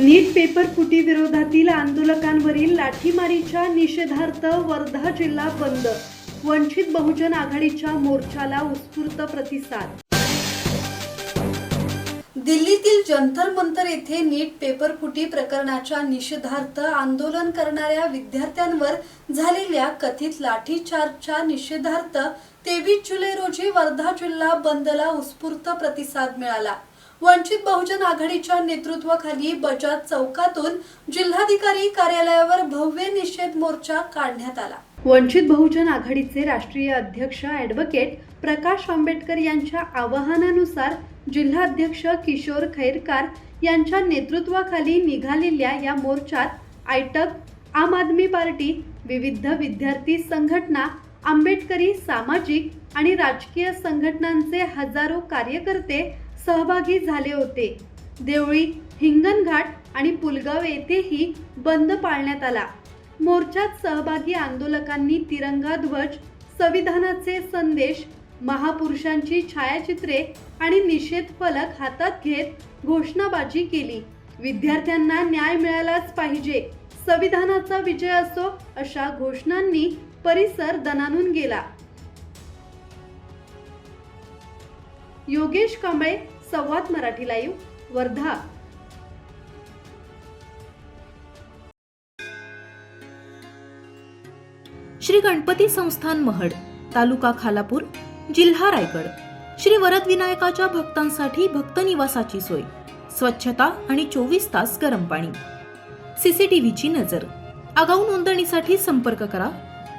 नीट paper फुटी विरोधातील आंदोलकांवरील लाठीमारीच्या निषेधार्थ वर्धा जिल्हा बंद. वंचित बहुजन आघाडीच्या मोर्चाला उत्स्फूर्त प्रतिसाद. दिल्लीतील जंतर मंतर येथे नीट पेपर फुटी प्रकरणाच्या निषेधार्थ आंदोलन करणाऱ्या विद्यार्थ्यांवर झालेल्या कथित लाठीचार्जच्या निषेधार्थ 23 जुलै रोजी वर्धा जिल्हा बंदला उत्स्फूर्त प्रतिसाद मिळाला. वंचित बहुजन आघाडीच्या नेतृत्वाखाली बजाज चौकातून जिल्हाधिकारी कार्यालयावर भव्य निषेध मोर्चा काढण्यात आला. वंचित बहुजन आघाडीचे राष्ट्रीय अध्यक्ष ॲडव्होकेट प्रकाश आंबेडकर यांच्या आवाहनानुसार जिल्हाध्यक्ष किशोर खैरकार यांच्या नेतृत्वाखाली निघालेल्या या मोर्चात आयटक, आम आदमी पार्टी, विविध विद्यार्थी संघटना, आंबेडकरी सामाजिक आणि राजकीय संघटनांचे हजारो कार्यकर्ते सहभागी झाले होते. देवळी, हिंगणघाट आणि पुलगाव येथेही बंद पाळण्यात आला. मोर्चात सहभागी आंदोलकांनी तिरंगा ध्वज, संविधानाचे संदेश, महापुरुषांची छायाचित्रे आणि निषेध फलक हातात घेत घोषणाबाजी केली. विद्यार्थ्यांना न्याय मिळालाच पाहिजे, संविधानाचा विजय असो अशा घोषणांनी परिसर दणाणून गेला. योगेश कांबळे, संवाद मराठी लाईव्ह, वर्धा. श्री गणपती संस्थान महड, तालुका खालापूर, जिल्हा रायगड. श्री वरद विनायकाच्या भक्तांसाठी भक्त निवासाची सोय, स्वच्छता आणि 24 तास गरम पाणी. सीसीटीव्हीची नजर. आगाऊ नोंदणीसाठी संपर्क करा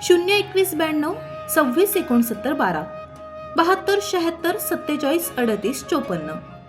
02192 26 69 12 72 76 47 38 54.